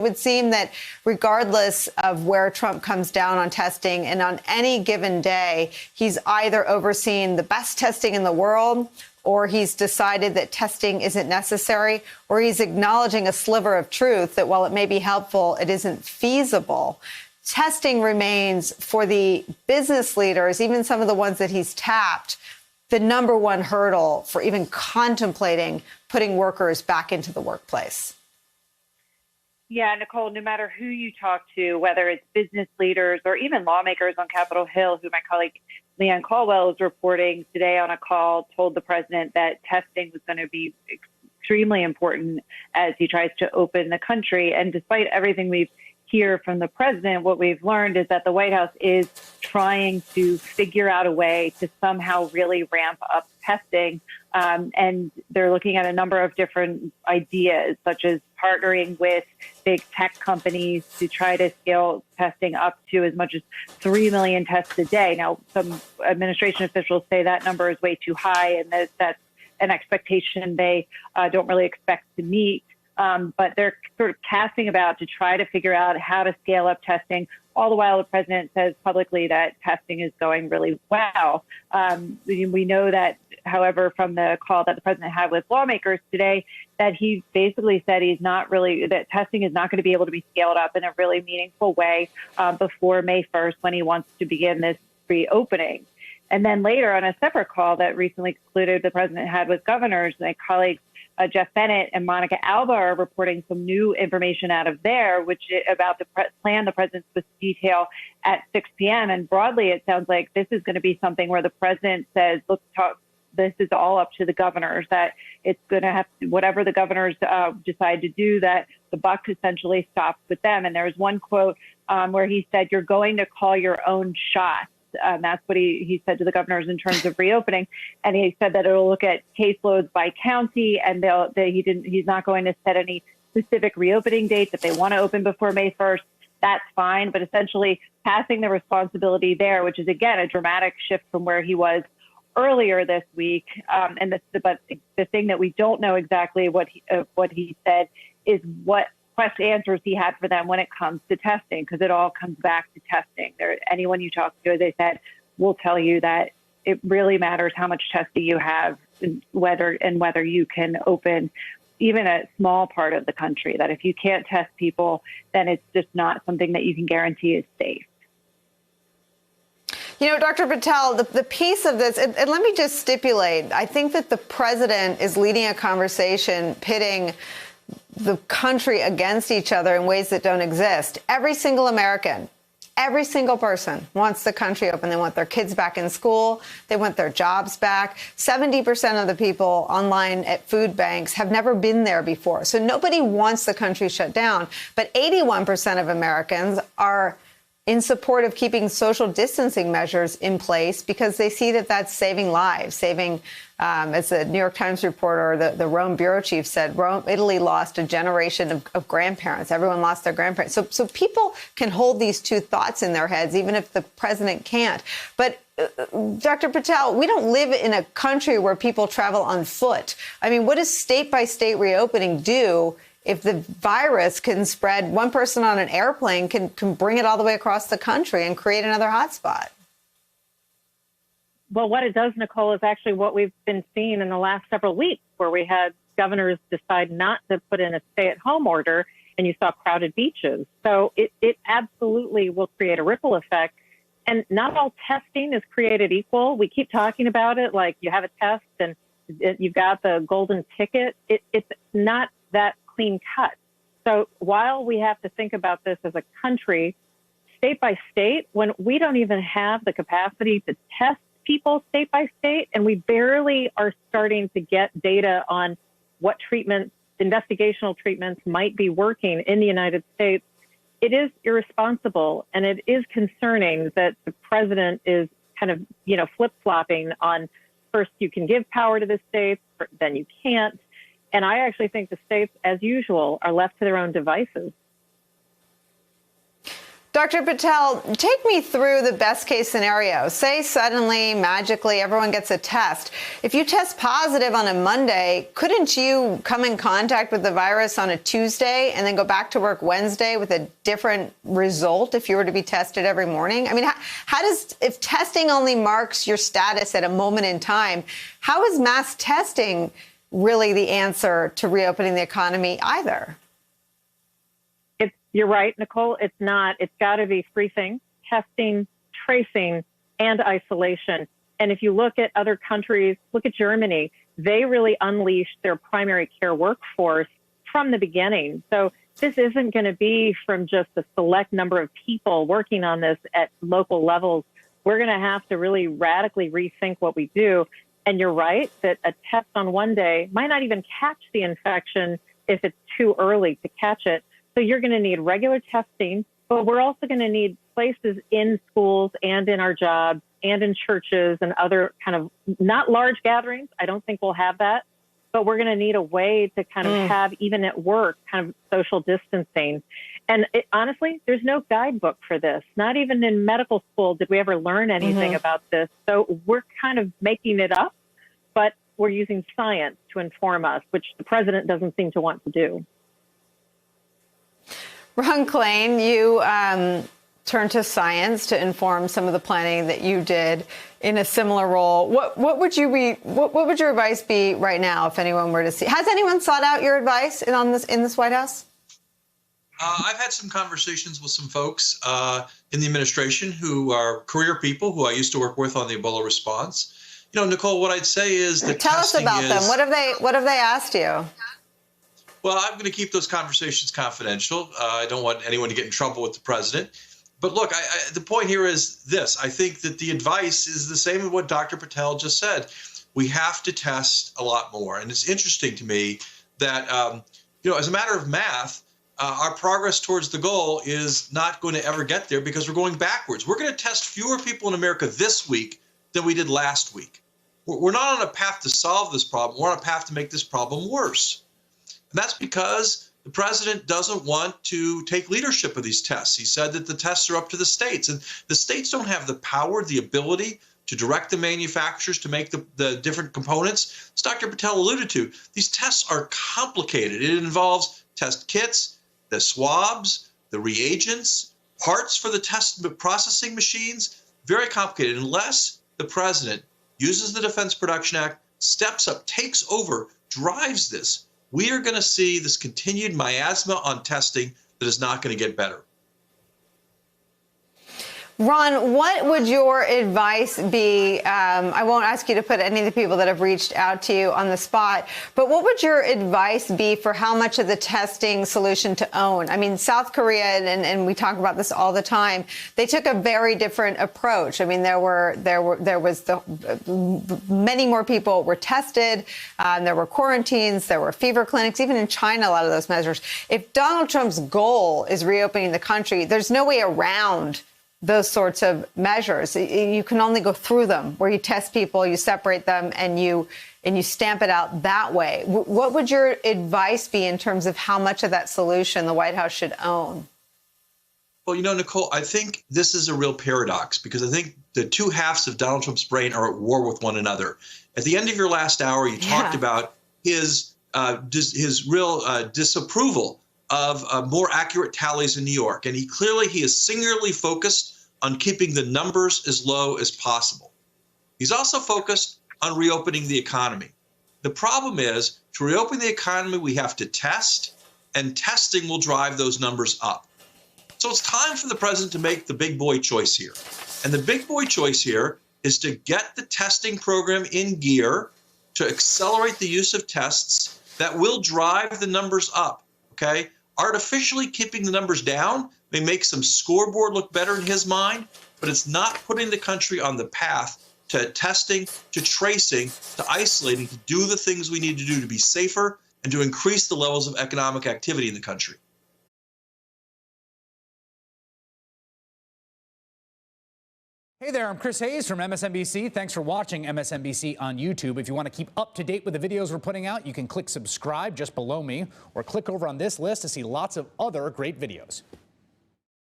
It would seem that regardless of where Trump comes down on testing, and on any given day, he's either overseen the best testing in the world, or he's decided that testing isn't necessary, or he's acknowledging a sliver of truth that while it may be helpful, it isn't feasible. Testing remains, for the business leaders, even some of the ones that he's tapped, the number one hurdle for even contemplating putting workers back into the workplace. Yeah, Nicolle, no matter who you talk to, whether it's business leaders or even lawmakers on Capitol Hill, who my colleague Leanne Caldwell is reporting today on a call, told the president that testing was going to be extremely important as he tries to open the country. And despite everything we've hear from the president, what we've learned is that the White House is trying to figure out a way to somehow really ramp up testing. And they're looking at a number of different ideas, such as partnering with big tech companies to try to scale testing up to as much as 3 million tests a day. Now, some administration officials say that number is way too high, and that's an expectation they don't really expect to meet. But they're sort of casting about to try to figure out how to scale up testing. All the while, the president says publicly that testing is going really well. We know that, however, from the call that the president had with lawmakers today, that he basically said that testing is not going to be able to be scaled up in a really meaningful way before May 1st, when he wants to begin this reopening. And then later, on a separate call that recently concluded, the president had with governors, my colleagues Jeff Bennett and Monica Alba are reporting some new information out of there, which about the plan the president's supposed to detail at 6 p.m. And broadly, it sounds like this is going to be something where the president says, "Look, this is all up to the governors. That it's going to have to, whatever the governors decide to do, that the buck essentially stops with them." And there was one quote where he said, "You're going to call your own shots." That's what he said to the governors in terms of reopening. And he said that it'll look at caseloads by county, and he's not going to set any specific reopening dates. If they want to open before May 1st, that's fine. But essentially passing the responsibility there, which is, again, a dramatic shift from where he was earlier this week. But the thing that we don't know exactly what he said is what answers he had for them when it comes to testing, because it all comes back to testing. Anyone you talk to, as I said, will tell you that it really matters how much testing you have, and whether you can open even a small part of the country. That if you can't test people, then it's just not something that you can guarantee is safe. You know, Dr. Patel, the piece of this, and let me just stipulate, I think that the president is leading a conversation pitting the country against each other in ways that don't exist. Every single American, every single person wants the country open. They want their kids back in school. They want their jobs back. 70% of the people online at food banks have never been there before. So nobody wants the country shut down. But 81% of Americans are in support of keeping social distancing measures in place because they see that that's saving lives, saving, as the New York Times reporter, the Rome bureau chief said, Italy lost a generation of grandparents. Everyone lost their grandparents. So people can hold these two thoughts in their heads, even if the president can't. But Dr. Patel, we don't live in a country where people travel on foot. I mean, what does state-by-state reopening do if the virus can spread? One person on an airplane can bring it all the way across the country and create another hotspot. Well, what it does, Nicolle, is actually what we've been seeing in the last several weeks, where we had governors decide not to put in a stay-at-home order, and you saw crowded beaches. So it absolutely will create a ripple effect. And not all testing is created equal. We keep talking about it like you have a test and you've got the golden ticket. It's not that clean cut. So while we have to think about this as a country, state by state, when we don't even have the capacity to test people state by state, and we barely are starting to get data on what treatments, investigational treatments might be working in the United States, it is irresponsible and it is concerning that the president is kind of, flip-flopping on first you can give power to the states, then you can't. And I actually think the states, as usual, are left to their own devices. Dr. Patel, take me through the best case scenario. Say suddenly, magically, everyone gets a test. If you test positive on a Monday, couldn't you come in contact with the virus on a Tuesday and then go back to work Wednesday with a different result if you were to be tested every morning? I mean, how does, if testing only marks your status at a moment in time, how is mass testing really the answer to reopening the economy either? You're right, Nicolle. It's not. It's got to be three things: testing, tracing, and isolation. And if you look at other countries, look at Germany, they really unleashed their primary care workforce from the beginning. So this isn't going to be from just a select number of people working on this at local levels. We're going to have to really radically rethink what we do. And you're right that a test on one day might not even catch the infection if it's too early to catch it. So you're going to need regular testing, but we're also going to need places in schools and in our jobs and in churches and other kind of not large gatherings. I don't think we'll have that, but we're going to need a way to kind of have, even at work, kind of social distancing. And honestly, there's no guidebook for this. Not even in medical school did we ever learn anything about this. So we're kind of making it up, but we're using science to inform us, which the president doesn't seem to want to do. Ron Klain, you turned to science to inform some of the planning that you did in a similar role. What would your advice be right now if anyone were to see? Has anyone sought out your advice in this White House? I've had some conversations with some folks in the administration who are career people who I used to work with on the Ebola response. You know, Nicolle, what I'd say is that tell us about them. What have they asked you? Well, I'm going to keep those conversations confidential. I don't want anyone to get in trouble with the president. But look, the point here is this. I think that the advice is the same as what Dr. Patel just said. We have to test a lot more. And it's interesting to me that, as a matter of math, our progress towards the goal is not going to ever get there because we're going backwards. We're going to test fewer people in America this week than we did last week. We're not on a path to solve this problem. We're on a path to make this problem worse. And that's because the president doesn't want to take leadership of these tests. He said that the tests are up to the states, and the states don't have the power, the ability to direct the manufacturers to make the different components. As Dr. Patel alluded to, these tests are complicated. It involves test kits, the swabs, the reagents, parts for the test processing machines. Very complicated. Unless the president uses the Defense Production Act, steps up, takes over, drives this, we are going to see this continued miasma on testing that is not going to get better. Ron, what would your advice be? I won't ask you to put any of the people that have reached out to you on the spot, but what would your advice be for how much of the testing solution to own? I mean, South Korea, and we talk about this all the time, they took a very different approach. I mean, many more people were tested, there were quarantines, there were fever clinics, even in China, a lot of those measures. If Donald Trump's goal is reopening the country, there's no way around those sorts of measures. You can only go through them, where you test people, you separate them, and you stamp it out that way. What would your advice be in terms of how much of that solution the White House should own? Well, Nicolle, I think this is a real paradox because I think the two halves of Donald Trump's brain are at war with one another. At the end of your last hour, you talked about his real disapproval of more accurate tallies in New York. And he is singularly focused on keeping the numbers as low as possible. He's also focused on reopening the economy. The problem is, to reopen the economy, we have to test, and testing will drive those numbers up. So it's time for the president to make the big boy choice here. And the big boy choice here is to get the testing program in gear, to accelerate the use of tests that will drive the numbers up, okay? Artificially keeping the numbers down may make some scoreboard look better in his mind, but it's not putting the country on the path to testing, to tracing, to isolating, to do the things we need to do to be safer and to increase the levels of economic activity in the country. Hey there, I'm Chris Hayes from MSNBC. Thanks for watching MSNBC on YouTube. If you want to keep up to date with the videos we're putting out, you can click subscribe just below me or click over on this list to see lots of other great videos.